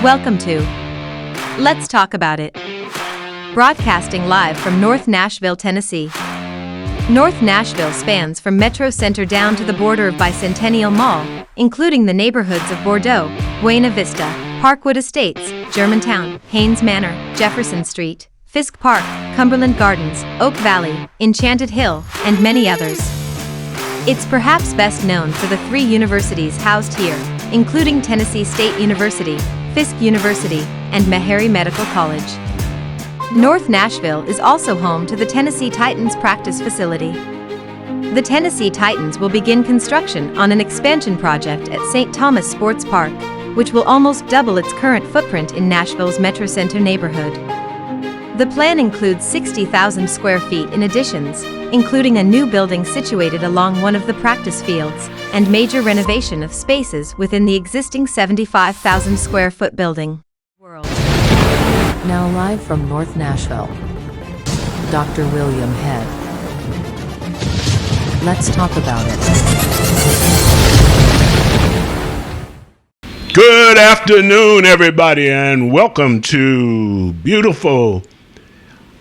Welcome to Let's Talk About It. Broadcasting live from North Nashville, Tennessee. North Nashville spans from Metro Center down to the border of Bicentennial Mall, including the neighborhoods of Bordeaux, Buena Vista, Parkwood Estates, Germantown, Haynes Manor, Jefferson Street, Fisk Park, Cumberland Gardens, Oak Valley, Enchanted Hill, and many others. It's perhaps best known for the 3 universities housed here, including Tennessee State University, Fisk University, and Meharry Medical College. North Nashville is also home to the Tennessee Titans practice facility. The Tennessee Titans will begin construction on an expansion project at St. Thomas Sports Park, which will almost double its current footprint in Nashville's Metro Center neighborhood. The plan includes 60,000 square feet in additions, including a new building situated along one of the practice fields, and major renovation of spaces within the existing 75,000 square foot building. Now live from North Nashville, Dr. William Head. Let's talk about it. Good afternoon, everybody, and welcome to beautiful,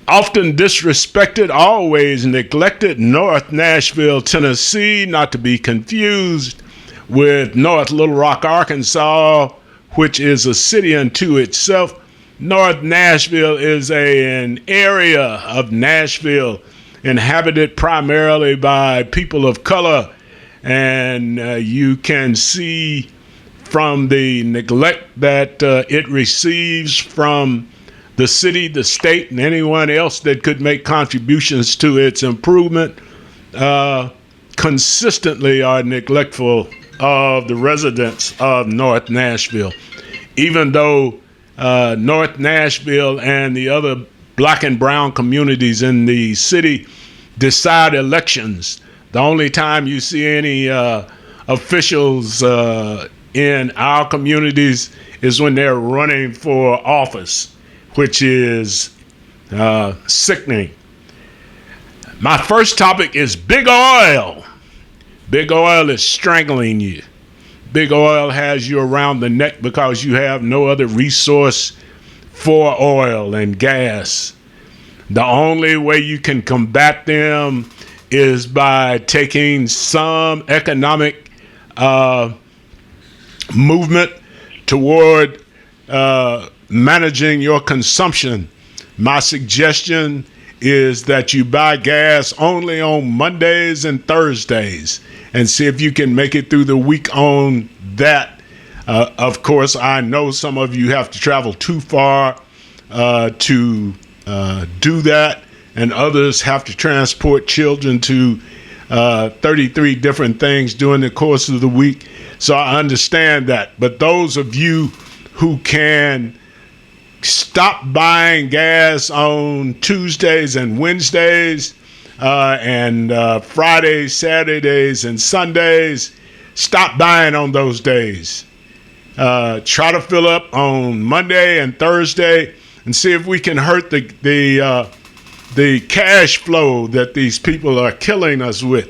often disrespected, always neglected North Nashville, Tennessee, not to be confused with North Little Rock, Arkansas, which is a city unto itself. North Nashville is an area of Nashville inhabited primarily by people of color, and you can see from the neglect that it receives from the city, the state, and anyone else that could make contributions to its improvement, consistently are neglectful of the residents of North Nashville. Even though North Nashville and the other black and brown communities in the city decide elections, the only time you see any officials in our communities is when they're running for office, which is sickening. My first topic is big oil. Big oil is strangling you. Big oil has you around the neck because you have no other resource for oil and gas. The only way you can combat them is by taking some economic movement toward managing your consumption. My suggestion is that you buy gas only on Mondays and Thursdays and see if you can make it through the week on that. Of course, I know some of you have to travel too far to do that, and others have to transport children to 33 different things during the course of the week. So I understand that. But those of you who can stop buying gas on Tuesdays and Wednesdays and Fridays, Saturdays, and Sundays, stop buying on those days. Try to fill up on Monday and Thursday and see if we can hurt the cash flow that these people are killing us with.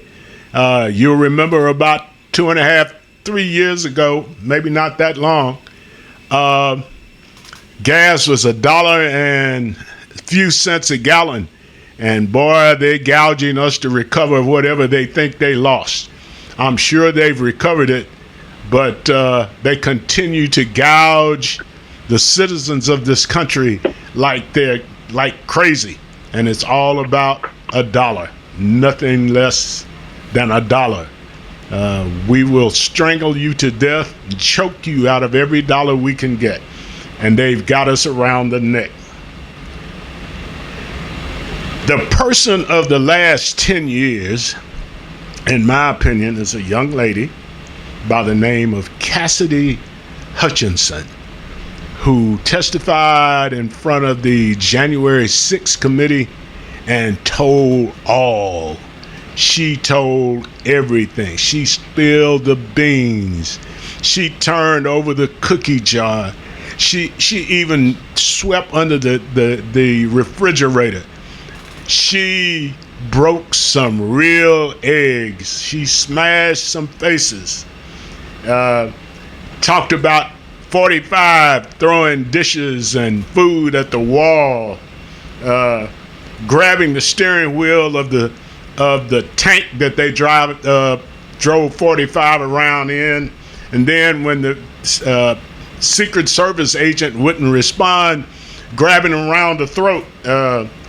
You'll remember about 2.5, 3 years ago, maybe not that long, gas was $1 and a few cents a gallon. And boy, they're gouging us to recover whatever they think they lost. I'm sure they've recovered it, but they continue to gouge the citizens of this country like they're like crazy. And it's all about $1, nothing less than $1. We will strangle you to death and choke you out of every dollar we can get. And they've got us around the neck. The person of the last 10 years, in my opinion, is a young lady by the name of Cassidy Hutchinson, who testified in front of the January 6th committee and told all. She told everything. She spilled the beans. She turned over the cookie jar. She even swept under the refrigerator. She broke some real eggs. She smashed some faces. Talked about 45 throwing dishes and food at the wall, grabbing the steering wheel of the tank that they drove 45 around in, and then when the Secret Service agent wouldn't respond, grabbing him around the throat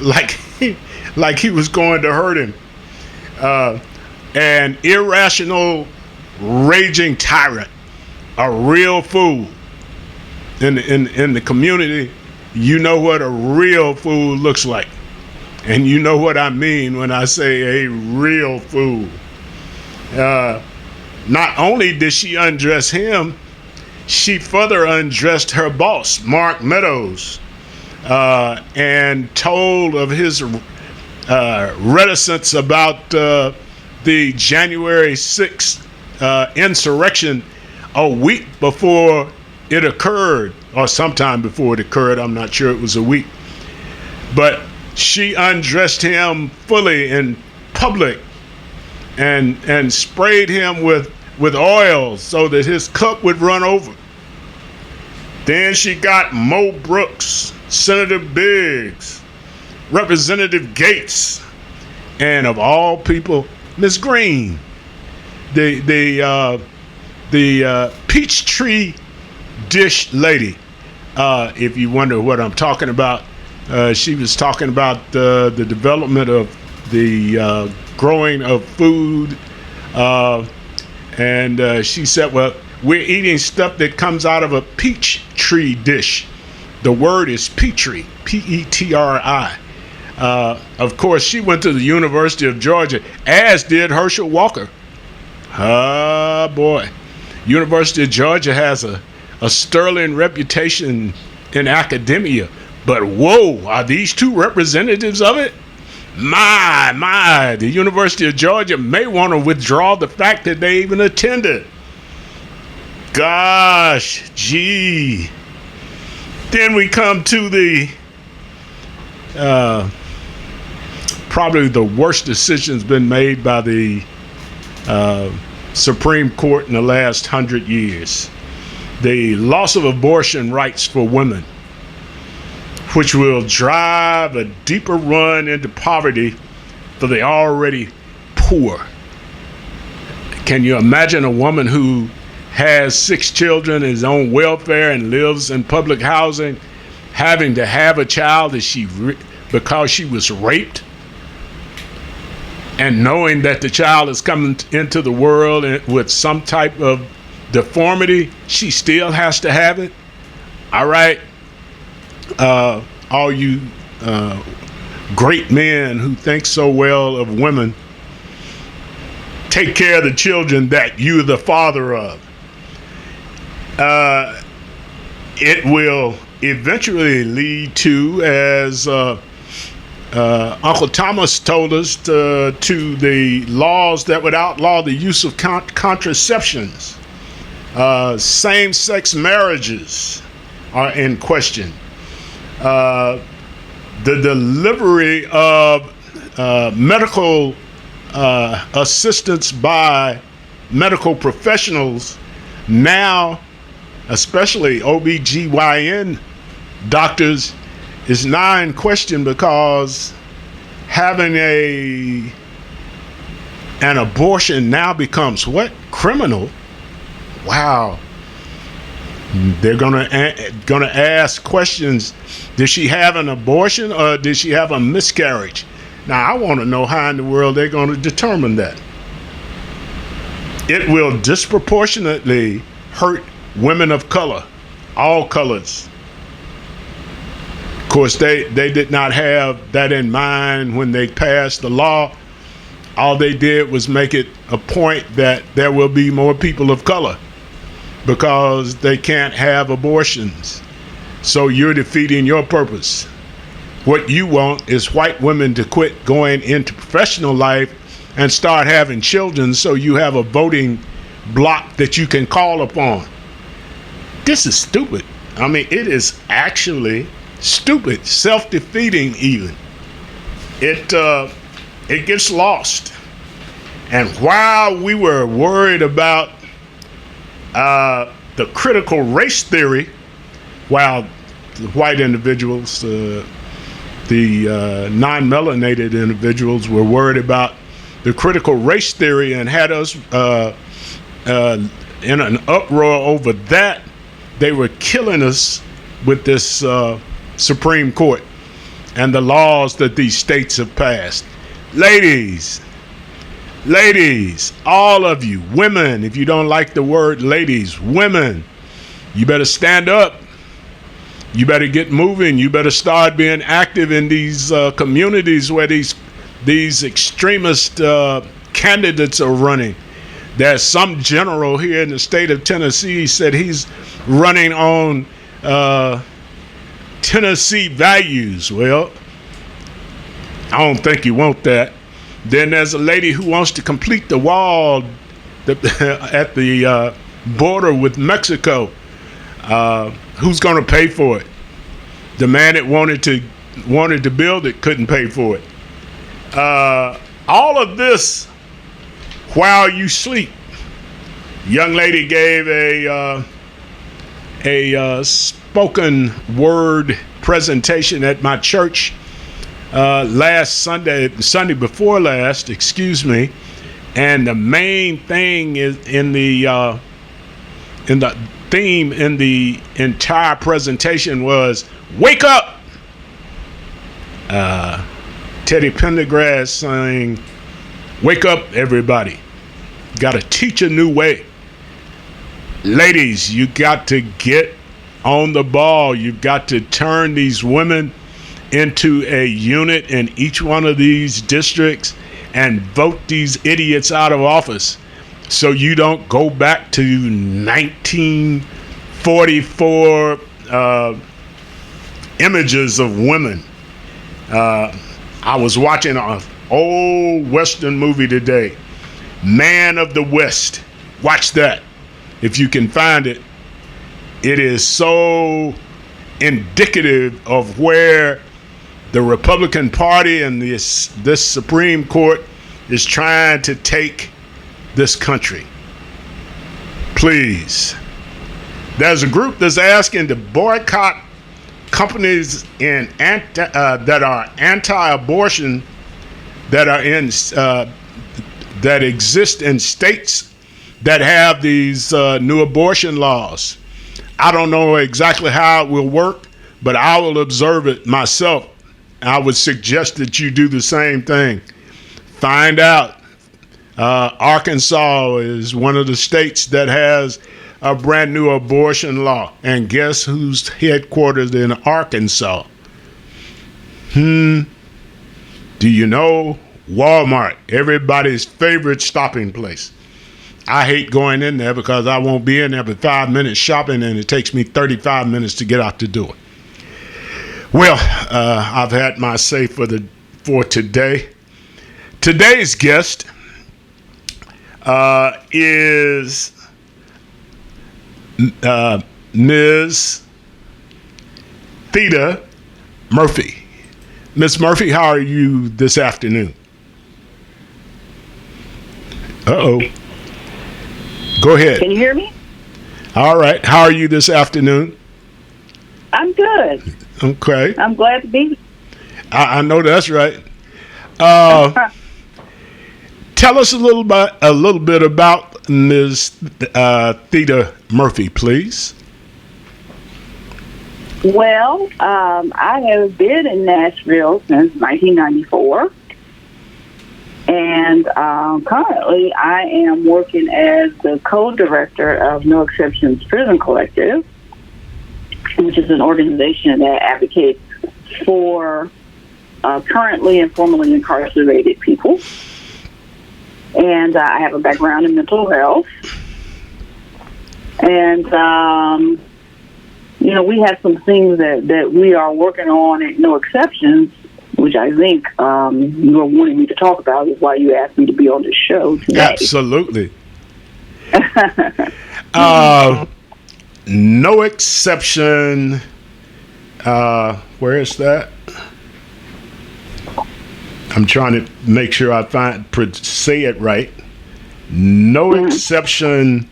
like he was going to hurt him. An irrational, raging tyrant, a real fool. In the community, you know what a real fool looks like. And you know what I mean when I say a real fool. Not only did she undress him, she further undressed her boss, Mark Meadows, and told of his reticence about the January 6th insurrection a week before it occurred, or sometime before it occurred. I'm not sure it was a week. But she undressed him fully in public and sprayed him with oil so that his cup would run over. Then she got Mo Brooks, Senator Biggs, Representative Gates, and of all people, Miss Green, the Peachtree dish lady. If you wonder what I'm talking about, she was talking about the development of the growing of food, and she said, well, we're eating stuff that comes out of a peach tree dish. The word is Petri, P-E-T-R-I. Of course, she went to the University of Georgia, as did Herschel Walker. Boy, University of Georgia has a sterling reputation in academia, but whoa, are these two representatives of it? My, the University of Georgia may want to withdraw the fact that they even attended. Gosh, gee. Then we come to the probably the worst decisions been made by the Supreme Court in the last 100 years. The loss of abortion rights for women, which will drive a deeper run into poverty for the already poor. Can you imagine a woman who has 6 children, is on welfare, and lives in public housing, having to have a child because she was raped, and knowing that the child is coming into the world with some type of deformity, she still has to have it? All right, all you great men who think so well of women, take care of the children that you're the father of. It will eventually lead to, as Uncle Thomas told us, to the laws that would outlaw the use of contraceptions. Same-sex marriages are in question. The delivery of medical assistance by medical professionals now, especially OBGYN doctors, is now in question because having an abortion now becomes what? Criminal? Wow. They're gonna ask questions. Did she have an abortion or did she have a miscarriage? Now I want to know how in the world they're going to determine that. It will disproportionately hurt women of color, all colors. Of course, they did not have that in mind when they passed the law. All they did was make it a point that there will be more people of color because they can't have abortions. So you're defeating your purpose. What you want is white women to quit going into professional life and start having children so you have a voting block that you can call upon. This is stupid. I mean, it is actually stupid, self-defeating even. It gets lost. And while we were worried about the critical race theory, while the white individuals, the non-melanated individuals, were worried about the critical race theory and had us in an uproar over that. They were killing us with this Supreme Court and the laws that these states have passed. Ladies, all of you, women, if you don't like the word ladies, women, you better stand up. You better get moving. You better start being active in these communities where these extremist candidates are running. There's some general here in the state of Tennessee said he's running on Tennessee values. Well, I don't think you want that. Then there's a lady who wants to complete the wall at the border with Mexico. Who's going to pay for it? The man that wanted to build it couldn't pay for it. All of this while you sleep. Young lady gave a spoken word presentation at my church last Sunday before last, excuse me, and the main thing is in the theme in the entire presentation was wake up. Teddy Pendergrass saying, wake up, everybody. Got to teach a new way. Ladies, you got to get on the ball. You've got to turn these women into a unit in each one of these districts and vote these idiots out of office so you don't go back to 1944 images of women. I was watching an old Western movie today, Man of the West. Watch that if you can find it. It is so indicative of where the Republican Party and this Supreme Court is trying to take this country. Please. There's a group that's asking to boycott companies that are anti-abortion that exist in states that have these new abortion laws. I don't know exactly how it will work, but I will observe it myself. I would suggest that you do the same thing. Find out. Arkansas is one of the states that has a brand new abortion law. And guess who's headquartered in Arkansas? Do you know? Walmart, everybody's favorite shopping place. I hate going in there because I won't be in there for 5 minutes shopping and it takes me 35 minutes to get out the door. Well, I've had my say for today. Today's guest is Ms. Theda Murphy. Ms. Murphy, how are you this afternoon? Uh-oh. Go ahead. Can you hear me? All right. How are you this afternoon? I'm good. Okay. I'm glad to be here. I know that's right. Tell us a little bit about Ms. Theda Murphy, please. Well, I have been in Nashville since 1994. And currently, I am working as the co-director of No Exceptions Prison Collective, which is an organization that advocates for currently and formerly incarcerated people. And I have a background in mental health. And, we have some things that we are working on at No Exceptions, which I think you were wanting me to talk about, is why you asked me to be on this show today. Absolutely. No Exception. Where is that? I'm trying to make sure I say it right. No Exception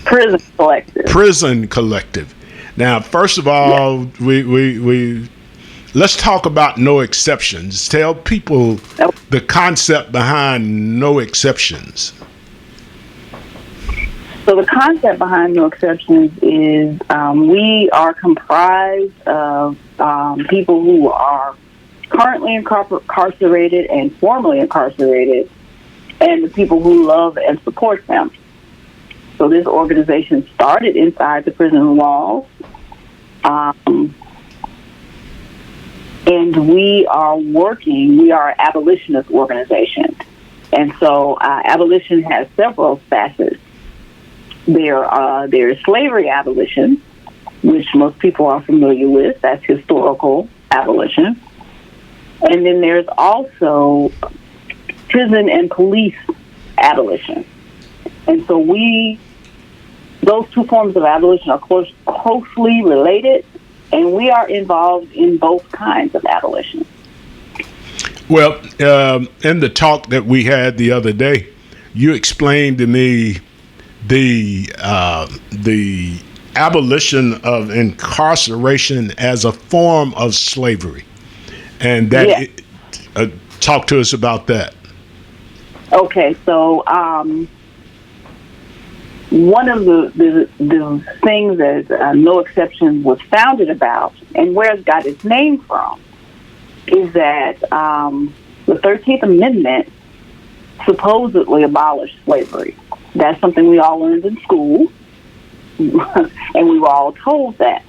Prison Collective. Prison Collective. Now, first of all, we let's talk about no exceptions. Tell people the concept behind no exceptions. So the concept behind no exceptions is we are comprised of people who are currently incarcerated and formerly incarcerated, and the people who love and support them. So this organization started inside the prison walls, and we are an abolitionist organization. And so abolition has several facets. There is slavery abolition, which most people are familiar with. That's historical abolition. And then there's also prison and police abolition. And so those two forms of abolition are closely related, and we are involved in both kinds of abolition. Well, in the talk that we had the other day, you explained to me the abolition of incarceration as a form of slavery, and that talk to us about that. Okay, so one of the things that No Exception was founded about, and where it got its name from, is that the 13th Amendment supposedly abolished slavery. That's something we all learned in school, and we were all told that.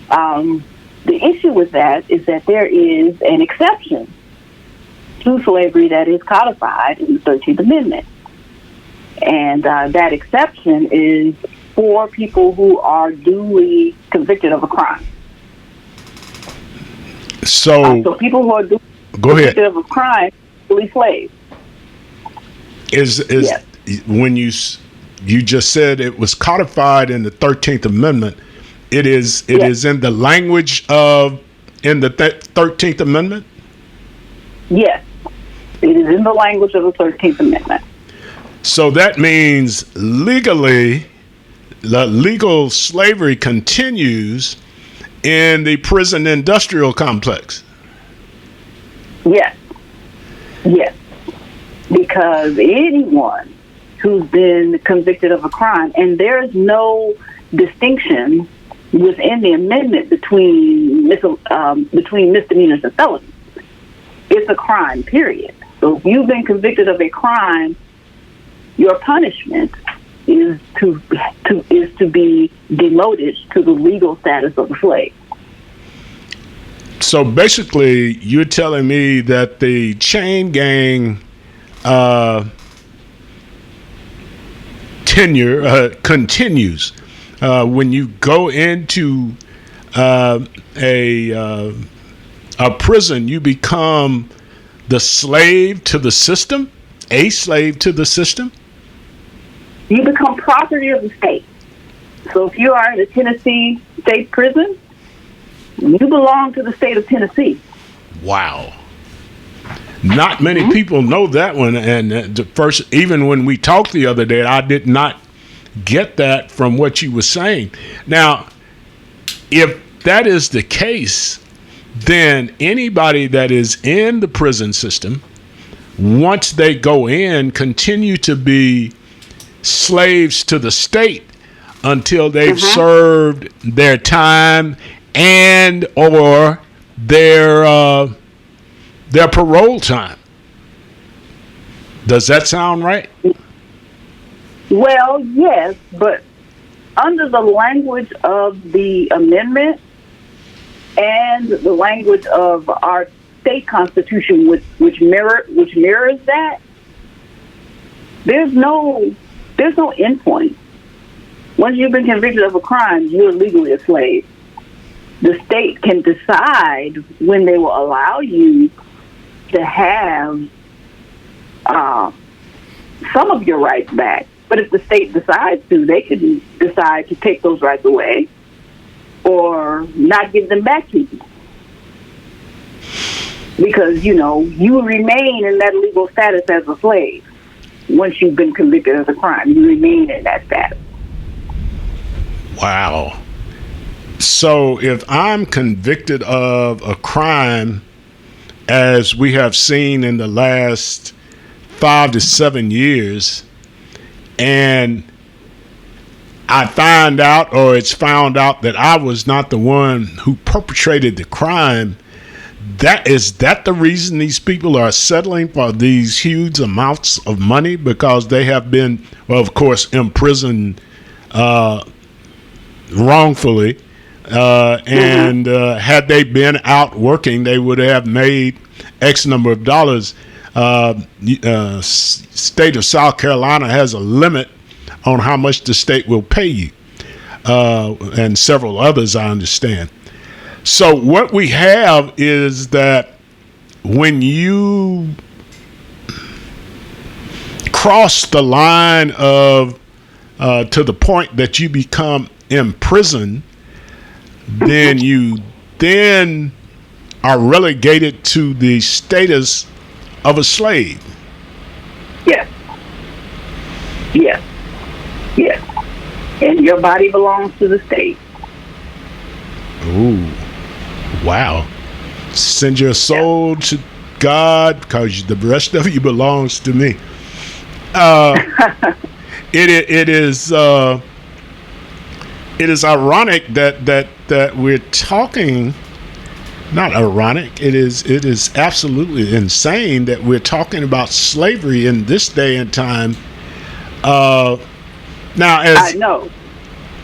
The issue with that is that there is an exception to slavery that is codified in the 13th Amendment. And that exception is for people who are duly convicted of a crime. So people who are duly convicted of a crime, duly slaves. Yes. When you just said it was codified in the 13th Amendment, it is in the language in the 13th Amendment? Yes, it is in the language of the 13th Amendment. So that means legally, the legal slavery continues in the prison industrial complex. Yes. Because anyone who's been convicted of a crime, and there is no distinction within the amendment between misdemeanors and felonies. It's a crime, period. So if you've been convicted of a crime, your punishment is to be demoted to the legal status of a slave. So basically, you're telling me that the chain gang tenure continues when you go into a prison. You become the slave to the system, a slave to the system. You become property of the state. So if you are in a Tennessee state prison, you belong to the state of Tennessee. Wow. Not many people know that one. And the first, even when we talked the other day, I did not get that from what you were saying. Now, if that is the case, then anybody that is in the prison system, once they go in, continue to be slaves to the state until they've served their time and or their parole time. Does that sound right? Well, yes, but under the language of the amendment and the language of our state constitution, which mirrors that, there's no endpoint. Once you've been convicted of a crime, you're legally a slave. The state can decide when they will allow you to have some of your rights back. But if the state decides to, they can decide to take those rights away or not give them back to you. Because, you remain in that legal status as a slave. once you've been convicted of a crime. You remain in that status. Wow. So if I'm convicted of a crime, as we have seen in the last 5 to 7 years, and I find out, or it's found out, that I was not the one who perpetrated the crime, is that the reason these people are settling for these huge amounts of money? Because they have been, well, of course, imprisoned wrongfully, and had they been out working, they would have made X number of dollars. State of South Carolina has a limit on how much the state will pay you, and several others, I understand. So what we have is that when you cross the line of to the point that you become imprisoned, then you then are relegated to the status of a slave. Yes. Yes. Yes. And your body belongs to the state. Ooh. Wow. Send your soul to God, because the rest of you belongs to me. It is ironic that we're talking. Not ironic. It is absolutely insane that we're talking about slavery in this day and time. Now, as I know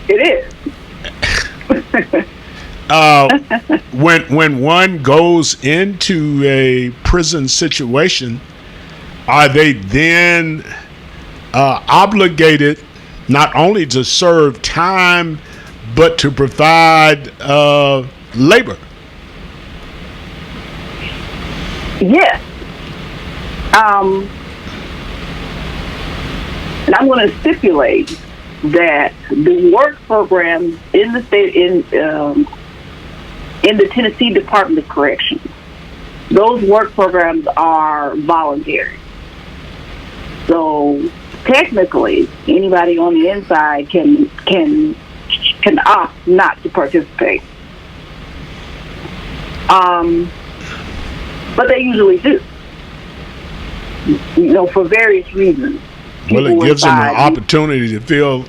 it is. When one goes into a prison situation, are they then obligated not only to serve time, but to provide labor? Yes. And I'm going to stipulate that the work programs in the state, in the Tennessee Department of Corrections, those work programs are voluntary. So technically, anybody on the inside can opt not to participate. But they usually do, for various reasons. Well, it gives them an opportunity to feel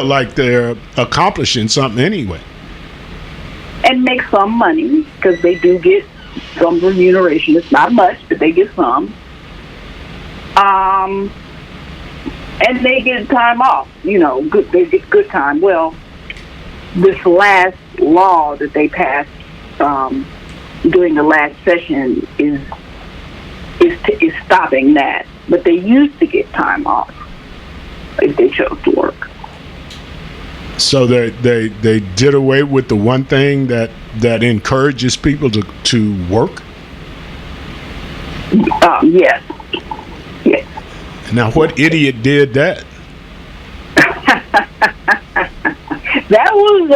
like they're accomplishing something anyway. And make some money, because they do get some remuneration. It's not much, but they get some. And they get time off. They get good time. Well, this last law that they passed during the last session is stopping that. But they used to get time off if they chose to work. So they did away with the one thing that encourages people to work? Yes. Yes. Now, what idiot did that? That was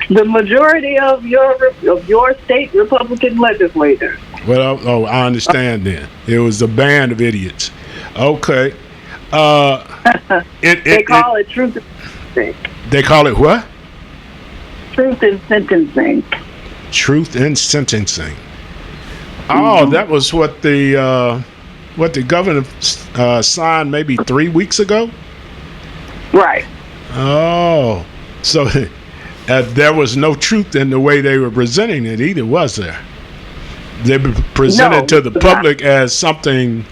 the majority of your state Republican legislators. Well, I understand then. It was a band of idiots. Okay. They call it truth in sentencing. They call it what? Truth in sentencing. Truth in sentencing. Oh, that was what the governor signed maybe 3 weeks ago? Right. Oh, so there was no truth in the way they were presenting it either, was there? They presented to the public as something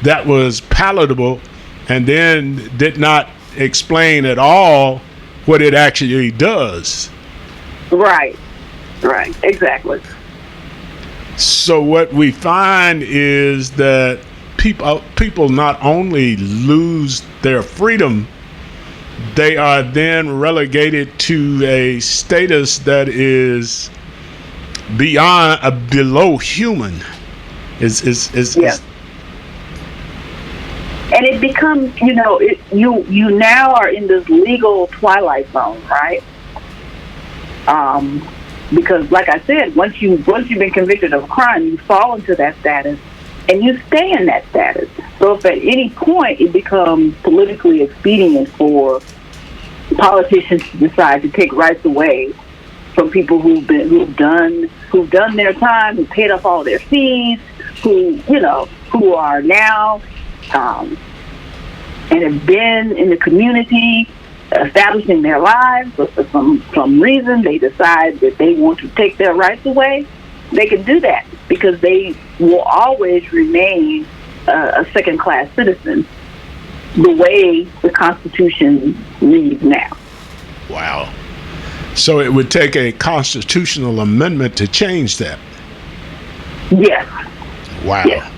that was palatable, and then did not explain at all what it actually does. Right, exactly. So what we find is that people not only lose their freedom, they are then relegated to a status that is below human. Is yes. And it becomes, you now are in this legal twilight zone, right? Because, like I said, once you've been convicted of a crime, you fall into that status, and you stay in that status. So if at any point it becomes politically expedient for politicians to decide to take rights away from people who've done their time, who paid off all their fees, who are now and have been in the community establishing their lives, but for some reason they decide that they want to take their rights away, they can do that because they will always remain a second-class citizen the way the Constitution reads now. Wow. So it would take a constitutional amendment to change that. Yes. Wow. Yes.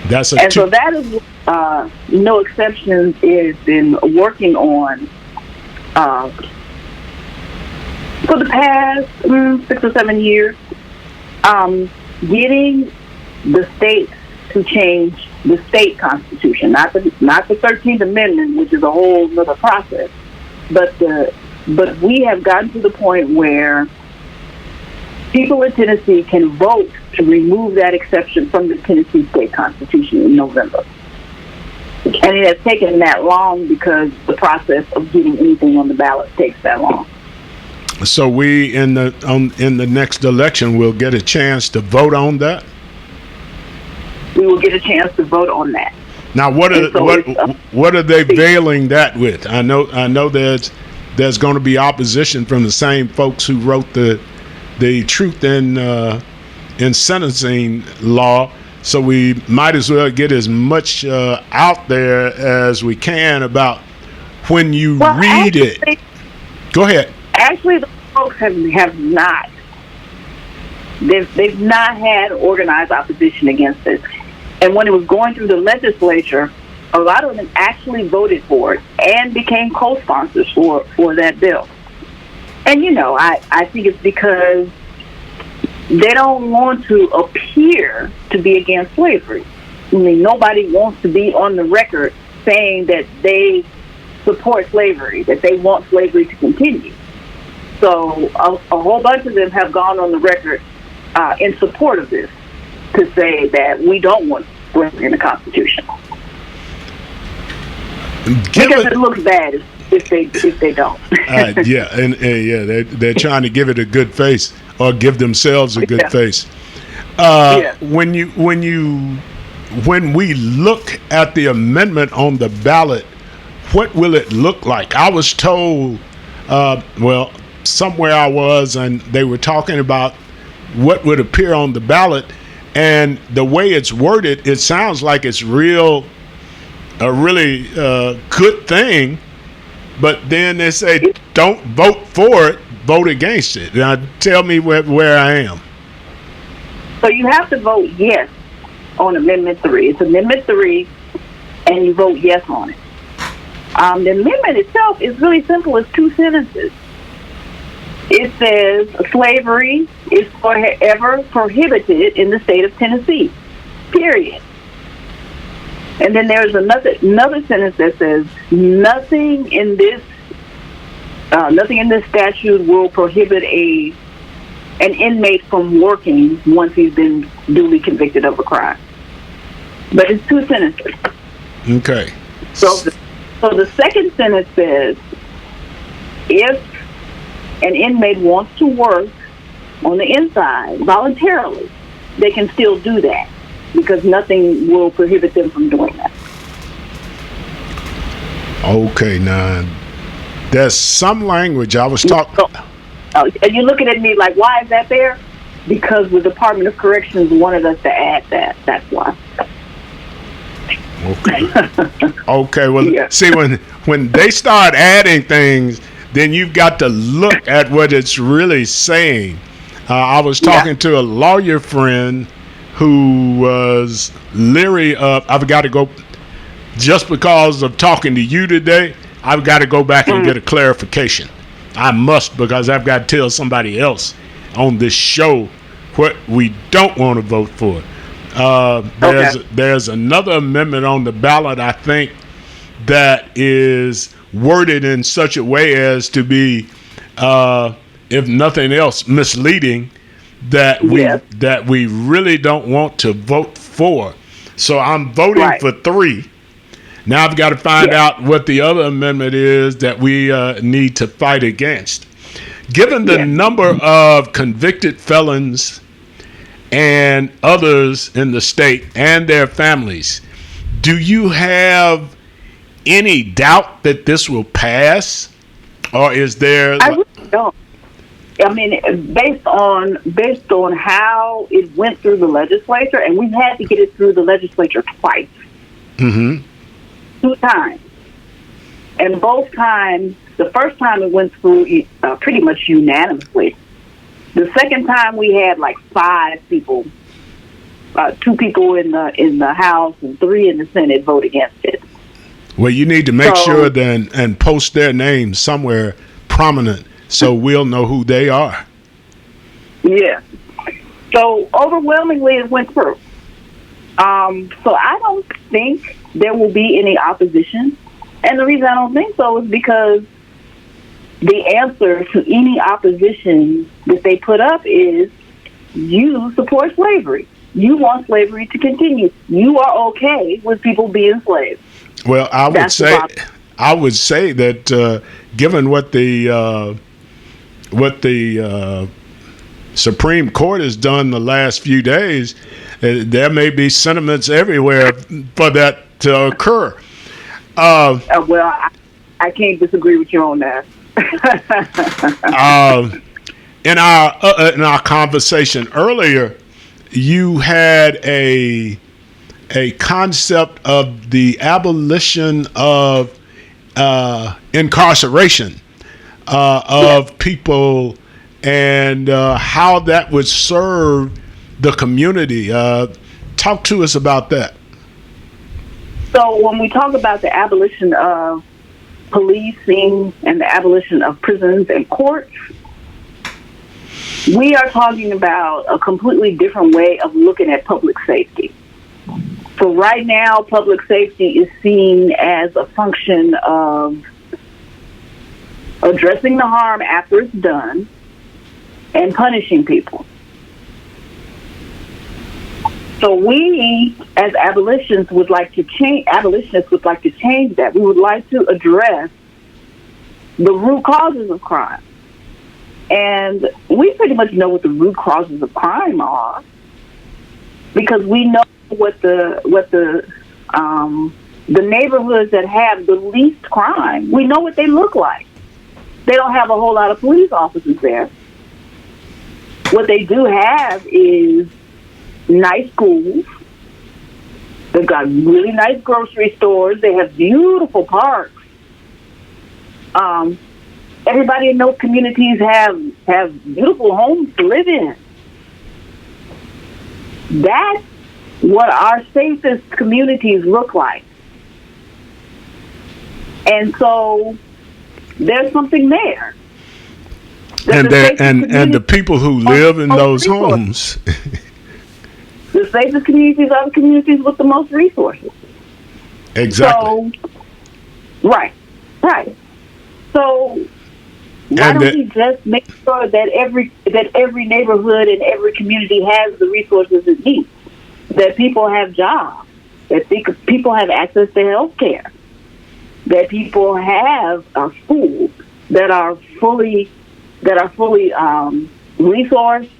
That's and so that is what No Exceptions is been working on for the past 6 or 7 years, getting the states to change the state constitution, not the 13th Amendment, which is a whole other process, but we have gotten to the point where people in Tennessee can vote to remove that exception from the Tennessee state constitution in November. And it has taken that long because the process of getting anything on the ballot takes that long. So we in the next election will get a chance to vote on that. We will get a chance to vote on that. Now, what are they veiling that with? I know there's going to be opposition from the same folks who wrote the truth in sentencing law. So we might as well get as much out there as we can about when you read it. Go ahead. Actually, the folks have not. They've not had organized opposition against it. And when it was going through the legislature, a lot of them actually voted for it and became co-sponsors for that bill. And, I think it's because they don't want to appear to be against slavery. I mean, nobody wants to be on the record saying that they support slavery, that they want slavery to continue. So a whole bunch of them have gone on the record in support of this to say that we don't want slavery in the Constitution. Because it looks bad if they don't. They're trying to give it a good face or give themselves a good face. When we look at the amendment on the ballot, what will it look like? I was told, somewhere I was, and they were talking about what would appear on the ballot, and the way it's worded, it sounds like it's a really good thing, but then they say don't vote for it, vote against it. Now tell me where I am. So you have to vote yes on Amendment 3. It's Amendment 3, and you vote yes on it. The amendment itself is really simple. It's 2 sentences. It says slavery is forever prohibited in the state of Tennessee, period. And then there's another sentence that says nothing in this statute will prohibit an inmate from working once he's been duly convicted of a crime. But it's 2 sentences. Okay. So the second sentence says, if an inmate wants to work on the inside voluntarily, they can still do that because nothing will prohibit them from doing that. Okay, now there's some language I was talking. Are you looking at me like, why is that there? Because the Department of Corrections wanted us to add that. That's why. Okay. Well, yeah. See, when they start adding things, then you've got to look at what it's really saying. I was talking to a lawyer friend who was leery of, I've got to go, just because of talking to you today, I've got to go back and get a clarification. I must, because I've got to tell somebody else on this show what we don't want to vote for. There's another amendment on the ballot, I think, that is worded in such a way as to be, if nothing else, misleading, that we really don't want to vote for. So I'm voting Right. for 3. Now I've got to find Yeah. out what the other amendment is that we need to fight against. Given the Yeah. number of convicted felons and others in the state and their families, do you have any doubt that this will pass? Or is there... I really don't. I mean, based on how it went through the legislature, and we've had to get it through the legislature twice, Mhm. 2 times, and both times, the first time it went through pretty much unanimously. The second time we had like 5 people, 2 people in the House and 3 in the Senate vote against it. Well, you need to make So- sure then and post their names somewhere prominent so we'll know who they are. Yeah. So overwhelmingly, it went through. So I don't think there will be any opposition, and the reason I don't think so is because the answer to any opposition that they put up is you support slavery. You want slavery to continue. You are okay with people being slaves. Well, I would That's the say problem. I would say that given what the Supreme Court has done the last few days, there may be sentiments everywhere for that to occur. Well, I can't disagree with you on that. In our conversation earlier, you had a concept of the abolition of incarceration of people and how that would serve the community. Talk to us about that. So when we talk about the abolition of policing and the abolition of prisons and courts, we are talking about a completely different way of looking at public safety. So right now, public safety is seen as a function of addressing the harm after it's done and punishing people. So we, as abolitionists, would like to change that. We would like to address the root causes of crime. And we pretty much know what the root causes of crime are because we know what the neighborhoods that have the least crime, we know what they look like. They don't have a whole lot of police officers there. What they do have is nice schools. They've got really nice grocery stores. They have beautiful parks. Everybody in those communities have beautiful homes to live in. That's what our safest communities look like. And so there's something there. And the people who live in those homes. The safest communities are the communities with the most resources. Exactly. So, right. So why don't we just make sure that every neighborhood and every community has the resources it needs? That people have jobs, that people have access to health care, that people have schools that are fully resourced,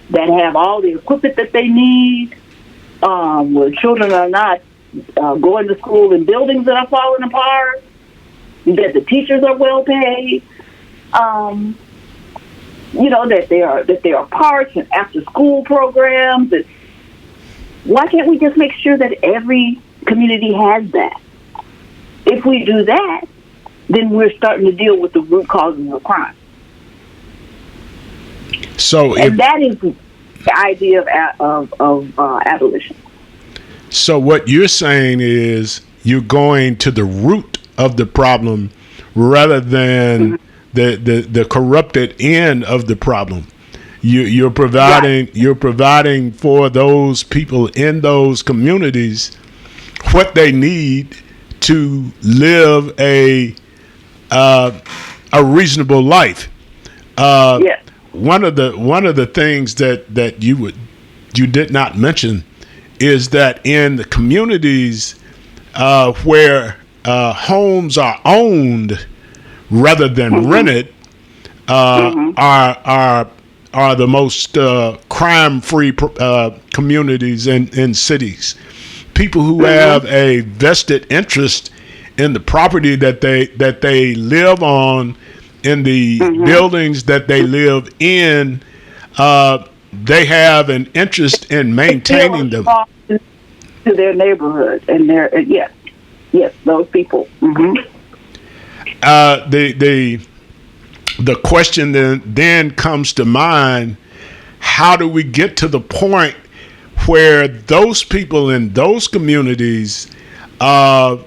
that have all the equipment that they need, where children are not going to school in buildings that are falling apart, that the teachers are well paid, that there are parks and after school programs. Why can't we just make sure that every community has that? If we do that, then we're starting to deal with the root causes of crime. And that is the idea of abolition. So what you're saying is you're going to the root of the problem rather than the corrupted end of the problem. You're providing for those people in those communities what they need to live a reasonable life. One of the things that you did not mention is that in the communities where homes are owned rather than rented, are the most crime-free communities in cities. People who have a vested interest in the property that they live on, in the buildings that they live in, they have an interest in maintaining them. To their neighborhood and their yes, those people. The question then comes to mind: how do we get to the point where those people in those communities are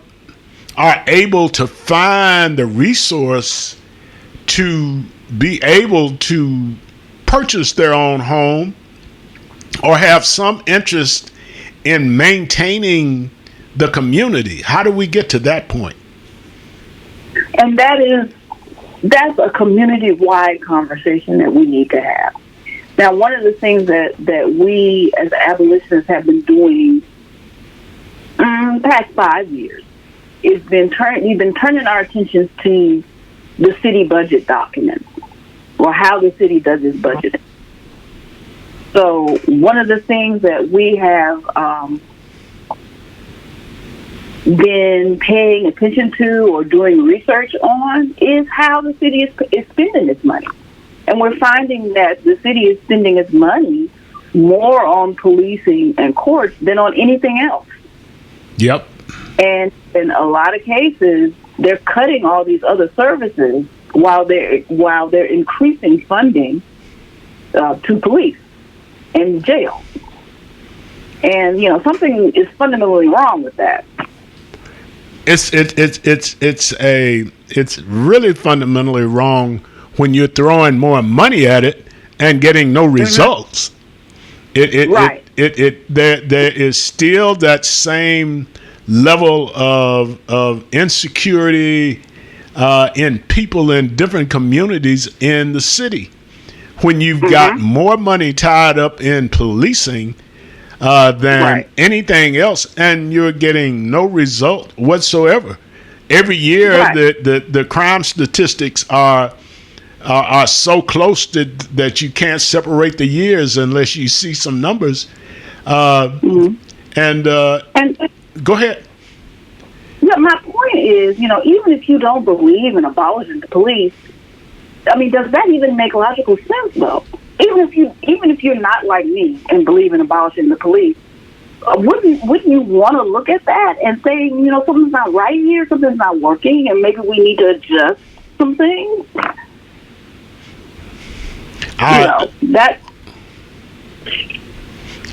able to find the resource to be able to purchase their own home or have some interest in maintaining the community? How do we get to that point? And that's a community-wide conversation that we need to have. Now, one of the things that we as abolitionists have been doing the past 5 years is we've been turning our attention to the city budget documents, or how the city does its budgeting. So one of the things that we have been paying attention to or doing research on is how the city is spending its money. And we're finding that the city is spending its money more on policing and courts than on anything else. Yep. And in a lot of cases, they're cutting all these other services while they're increasing funding to police and jail. And something is fundamentally wrong with that. It's really fundamentally wrong when you're throwing more money at it and getting no results. There is still that same level of insecurity in people in different communities in the city. When you've got more money tied up in policing than anything else, and you're getting no result whatsoever. Every year, the crime statistics are so close that you can't separate the years unless you see some numbers. And go ahead. Yeah, my point is, even if you don't believe in abolishing the police, I mean, does that even make logical sense, though? Even if you're not like me and believe in abolishing the police, wouldn't you want to look at that and say, something's not right here, something's not working, and maybe we need to adjust some things?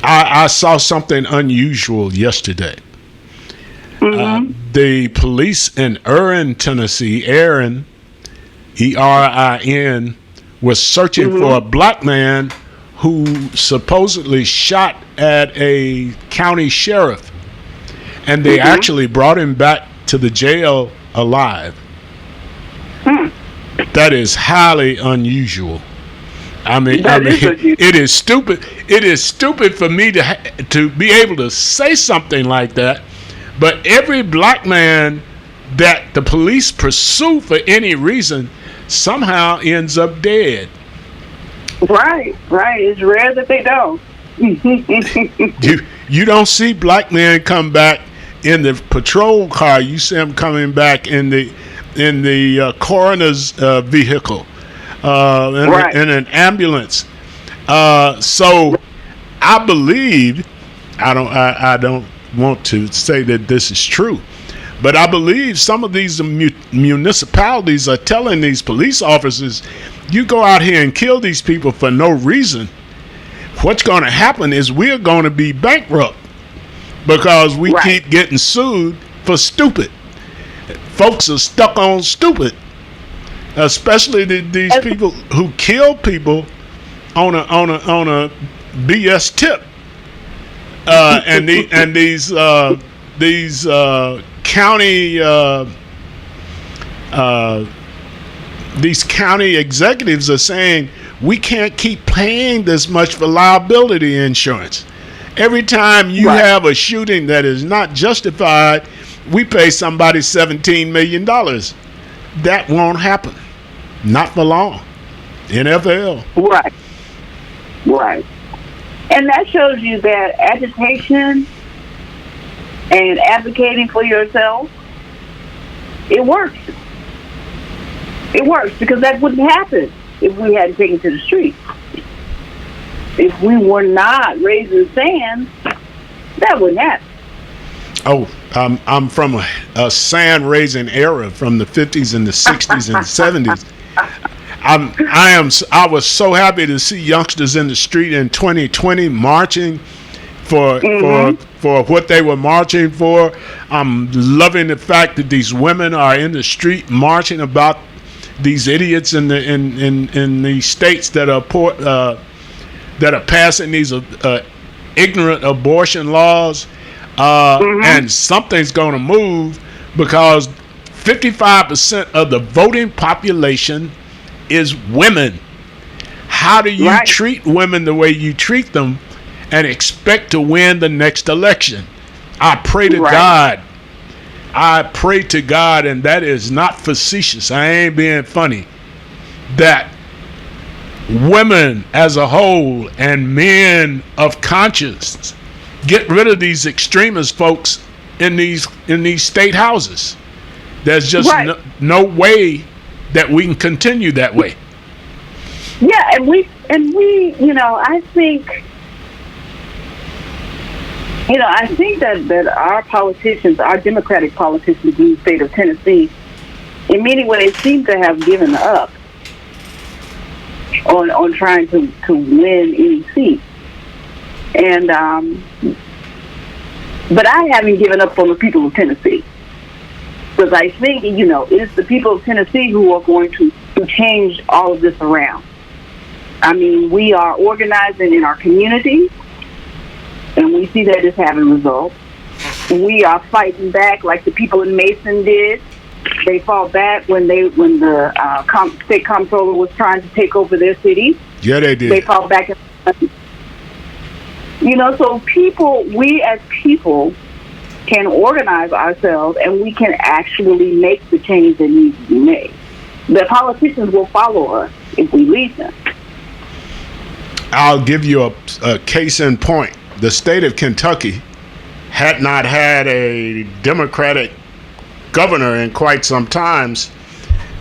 I saw something unusual yesterday. The police in Erin, Tennessee, Erin, ERIN, was searching for a black man who supposedly shot at a county sheriff, and they actually brought him back to the jail alive. That is highly unusual. I mean, it is stupid. It is stupid for me to be able to say something like that. But every black man that the police pursue for any reason somehow ends up dead. Right. It's rare that they don't. You don't see black men come back in the patrol car. You see them coming back in the coroner's vehicle, in an ambulance. So I believe, I don't want to say that this is true, but I believe some of these municipalities are telling these police officers, you go out here and kill these people for no reason, what's going to happen is we're going to be bankrupt because we keep getting sued for stupid. Folks are stuck on stupid, especially these people who kill people on a BS tip. And these county executives are saying we can't keep paying this much for liability insurance. Every time you Right. have a shooting that is not justified, we pay somebody $17 million. That won't happen. Not for long. NFL. Right. Right. And that shows you that agitation and advocating for yourself, it works. It works because that wouldn't happen if we hadn't taken to the streets. If we were not raising sand, that wouldn't happen. Oh, I'm from a sand raising era from the 50s and the 60s and 70s. I was so happy to see youngsters in the street in 2020 marching for what they were marching for. I'm loving the fact that these women are in the street marching about these idiots in the states that are passing these ignorant abortion laws. And something's going to move because 55% of the voting population is women. How do you treat women the way you treat them and expect to win the next election? I pray to God. I pray to God, and that is not facetious. I ain't being funny. That women as a whole and men of conscience get rid of these extremist folks in these state houses. There's just no way that we can continue that way. Yeah, and we, I think that our politicians, our Democratic politicians in the state of Tennessee, in many ways seem to have given up on trying to win any seat. And but I haven't given up on the people of Tennessee, because I think it's the people of Tennessee who are going to change all of this around. I mean, we are organizing in our communities, and we see that it's having results. We are fighting back like the people in Mason did. They fought back when the state comptroller was trying to take over their city. Yeah, they did. They fought back. So we as people can organize ourselves, and we can actually make the change that needs to be made. The politicians will follow us if we lead them. I'll give you a case in point. The state of Kentucky had not had a Democratic governor in quite some times,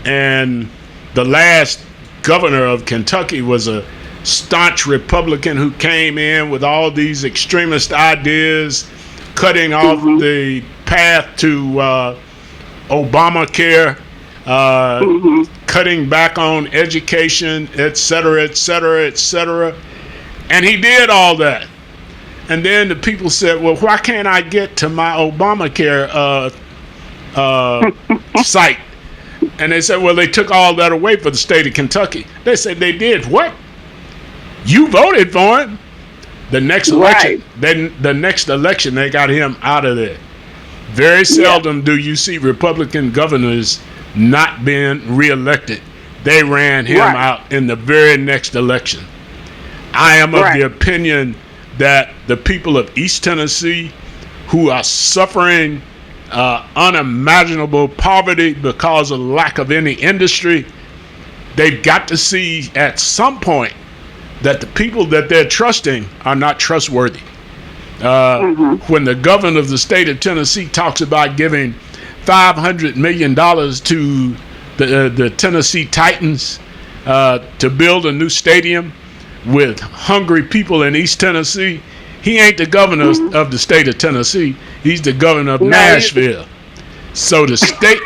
and the last governor of Kentucky was a staunch Republican who came in with all these extremist ideas, cutting off the path to Obamacare, cutting back on education, et cetera, et cetera, et cetera. And he did all that. And then the people said, well, why can't I get to my Obamacare site? And they said, well, they took all that away for the state of Kentucky. They said, they did what? You voted for him. The next election, the next election, they got him out of there. Very seldom do you see Republican governors not being reelected. They ran him out in the very next election. I am of the opinion that the people of East Tennessee, who are suffering unimaginable poverty because of lack of any industry, they've got to see at some point that the people that they're trusting are not trustworthy. When the governor of the state of Tennessee talks about giving $500 million to the Tennessee Titans to build a new stadium with hungry people in East Tennessee, he ain't the governor of the state of Tennessee. He's the governor of Nashville. So the state,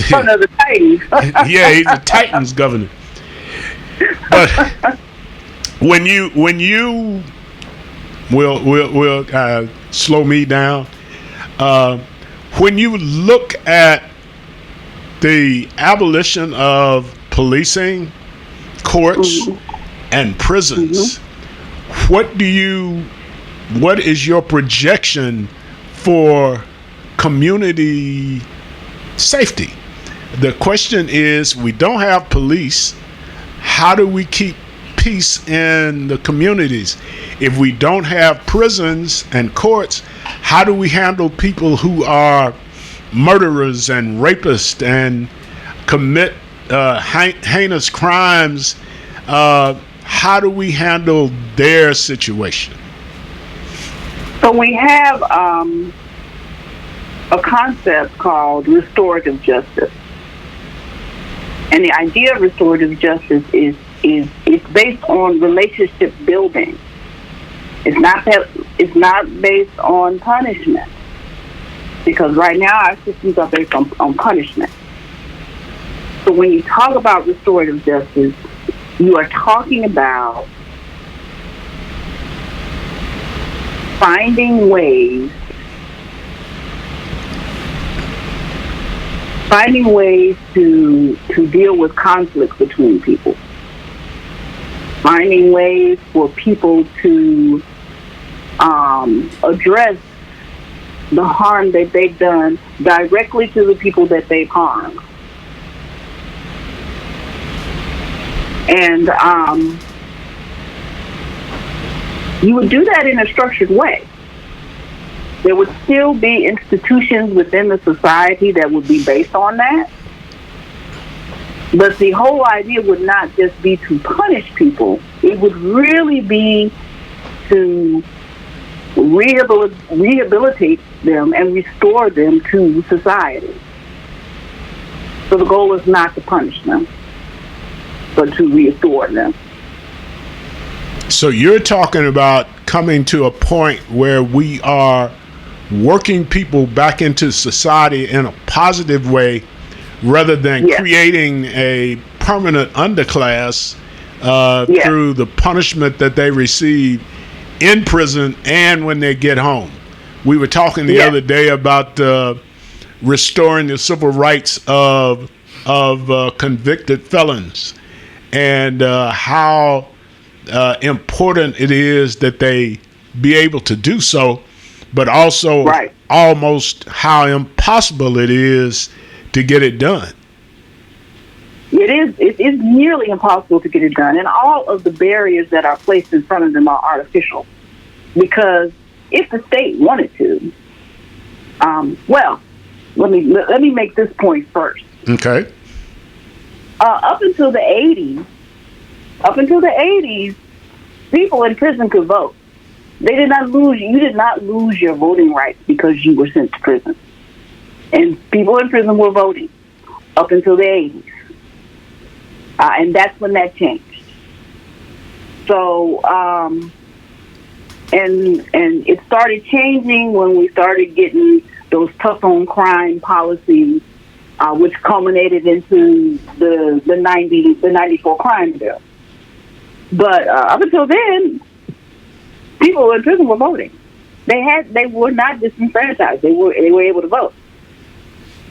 governor of the Titans. yeah, he's the Titans governor. But when you will slow me down. When you look at the abolition of policing, courts, and prisons, what is your projection for community safety? The question is, we don't have police. How do we keep peace in the communities. If we don't have prisons and courts, how do we handle people who are murderers and rapists and commit heinous crimes? How do we handle their situation? So we have a concept called restorative justice. And the idea of restorative justice is based on relationship building. It's not based on punishment. Because right now our systems are based on punishment. So when you talk about restorative justice, you are talking about finding ways to deal with conflict between people. Finding ways for people to address the harm that they've done directly to the people that they've harmed. And you would do that in a structured way. There would still be institutions within the society that would be based on that. But the whole idea would not just be to punish people. It would really be to rehabilitate them and restore them to society. So the goal is not to punish them, but to restore them. So you're talking about coming to a point where we are working people back into society in a positive way rather than creating a permanent underclass through the punishment that they receive in prison and when they get home. We were talking the other day about restoring the civil rights of convicted felons and how important it is that they be able to do so, but also almost how impossible it is to get it done. It is nearly impossible to get it done, and all of the barriers that are placed in front of them are artificial. Because if the state wanted to, let me make this point first. Okay. Up until the 80s, people in prison could vote. They did not lose. You did not lose your voting rights because you were sent to prison. And people in prison were voting up until the 80s. And that's when that changed. So, and it started changing when we started getting those tough on crime policies, which culminated into the 94 crime bill. But up until then, people in prison were voting. They were not disenfranchised. They were able to vote.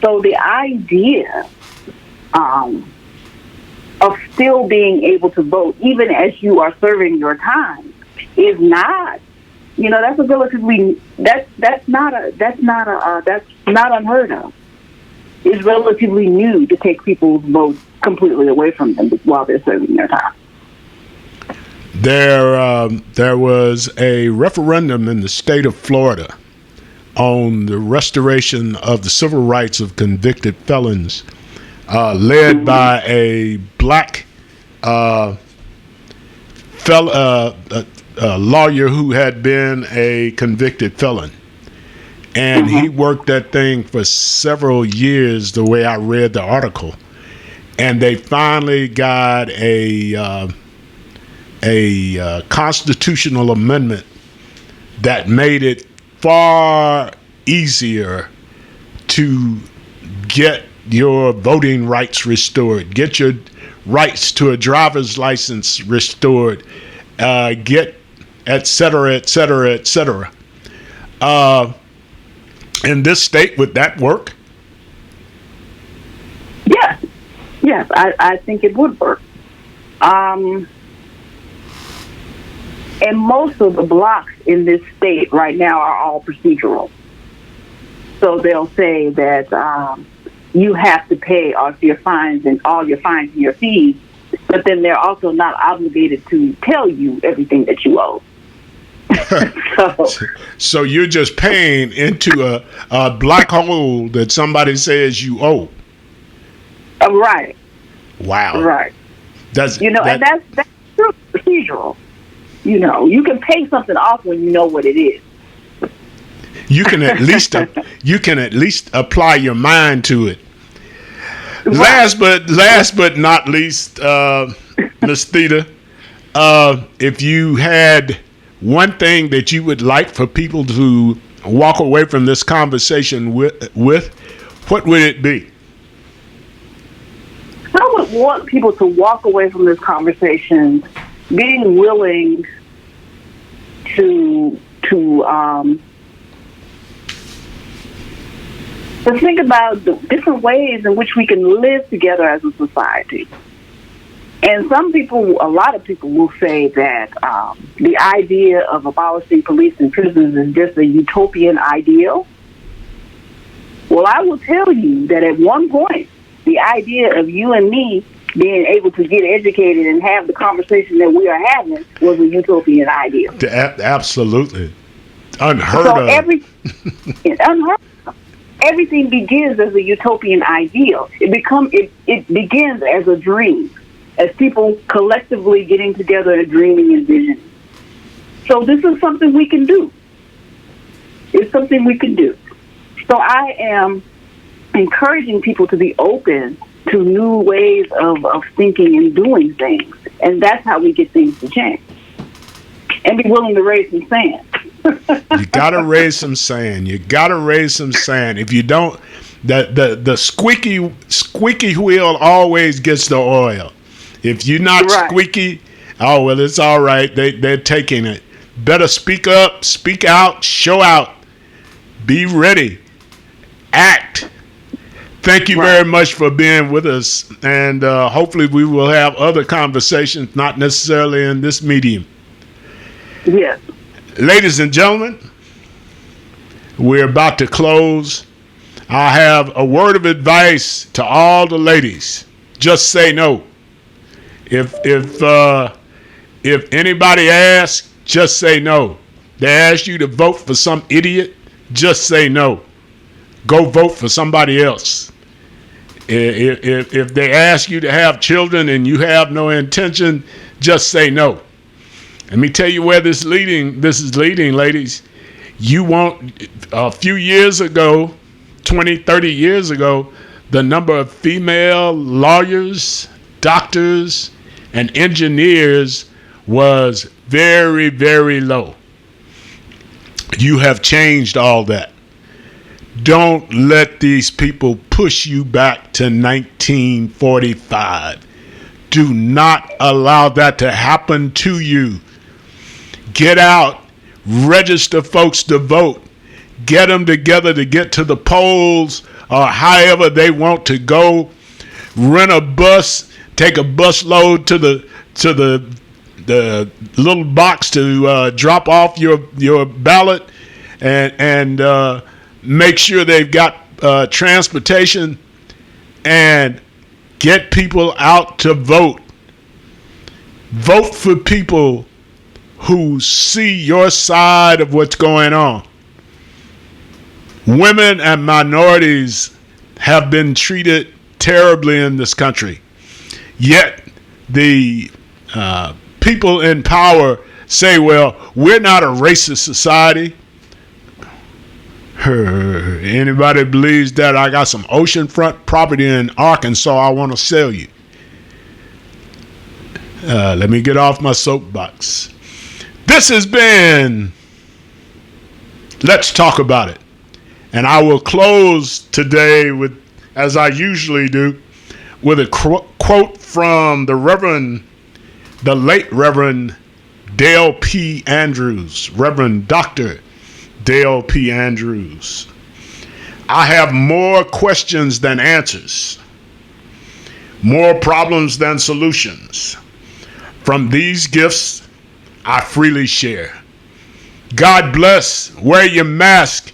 So the idea of still being able to vote, even as you are serving your time, is not. That's a relatively that's not unheard of. It's relatively new to take people's votes completely away from them while they're serving their time. There was a referendum in the state of Florida on the restoration of the civil rights of convicted felons, led by a black lawyer who had been a convicted felon. And he worked that thing for several years, the way I read the article. And they finally got a constitutional amendment that made it far easier to get your voting rights restored, get your rights to a driver's license restored, get et cetera, et cetera, et cetera. In this state, would that work? Yes, I think it would work. And most of the blocks in this state right now are all procedural. So they'll say that you have to pay all your fines and your fees but then they're also not obligated to tell you everything that you owe. So you're just paying into a black hole that somebody says you owe. Right. Wow. Right. That's and that's true, procedural. You can pay something off when you know what it is. You can at least apply your mind to it. Right. Last but not least, Ms. Theta, if you had one thing that you would like for people to walk away from this conversation with, what would it be? I would want people to walk away from this conversation being willing to think about the different ways in which we can live together as a society. And a lot of people will say that the idea of abolishing police and prisons is just a utopian ideal. Well, I will tell you that at one point, the idea of you and me being able to get educated and have the conversation that we are having was a utopian ideal. Absolutely. Unheard of. Unheard of. Everything begins as a utopian ideal. It begins as a dream, as people collectively getting together and dreaming and visioning. So this is something we can do. It's something we can do. So I am encouraging people to be open to new ways of thinking and doing things. And that's how we get things to change. And be willing to raise some sand. You got to raise some sand. If you don't, the squeaky wheel always gets the oil. If you're not squeaky, oh, well, it's all right. They're taking it. Better speak up, speak out, show out. Be ready. Act. Thank you very much for being with us. And hopefully we will have other conversations, not necessarily in this medium. Yes. Ladies and gentlemen, we're about to close. I have a word of advice to all the ladies. Just say no. If anybody asks, just say no. They ask you to vote for some idiot, just say no. Go vote for somebody else. If they ask you to have children and you have no intention, just say no. Let me tell you where this is leading, ladies. You won't, a few years ago, 20, 30 years ago, the number of female lawyers, doctors, and engineers was very, very low. You have changed all that. Don't let these people push you back to 1945. Do not allow that to happen to you. Get out, register folks to vote, get them together to get to the polls or however they want to go. Rent a bus, take a bus load to the little box to drop off your ballot and make sure they've got transportation and get people out to vote. Vote for people who see your side of what's going on. Women and minorities have been treated terribly in this country. Yet the people in power say, well, we're not a racist society. Anybody believes that? I got some oceanfront property in Arkansas I want to sell you. Let me get off my soapbox. This has been Let's Talk About It. And I will close today with, as I usually do, with a quote from the late Reverend Dale P. Andrews, Reverend Dr. Dale P. Andrews. I have more questions than answers, more problems than solutions. From these gifts, I freely share. God bless. Wear your mask.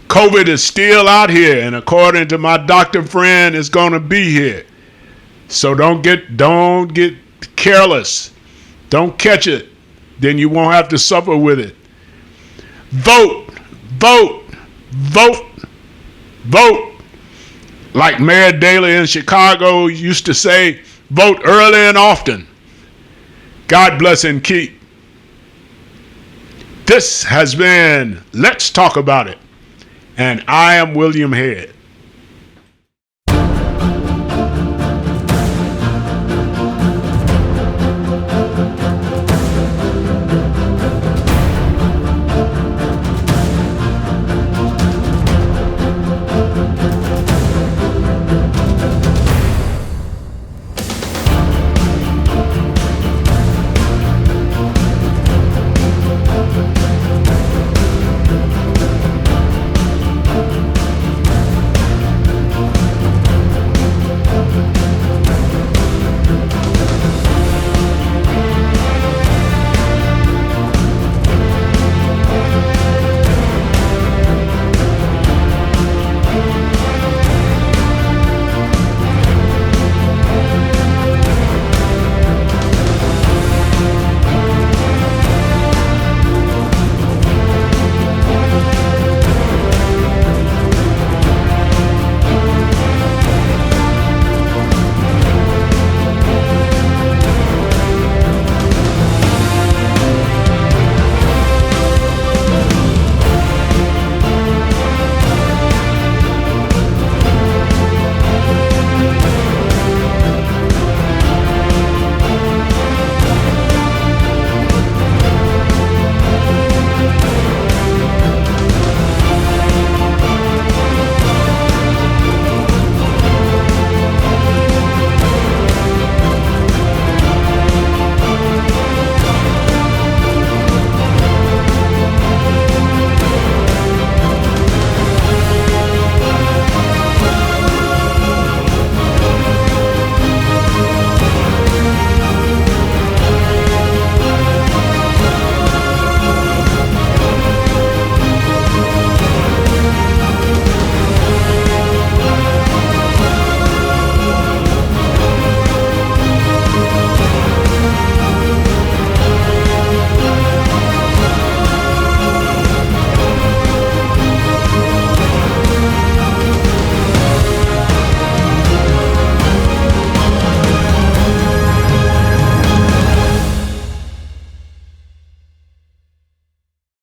COVID is still out here, and according to my doctor friend, it's going to be here. So don't get careless. Don't catch it. Then you won't have to suffer with it. Vote, vote, vote, vote. Like Mayor Daley in Chicago used to say, vote early and often. God bless and keep. This has been Let's Talk About It. And I am William Head.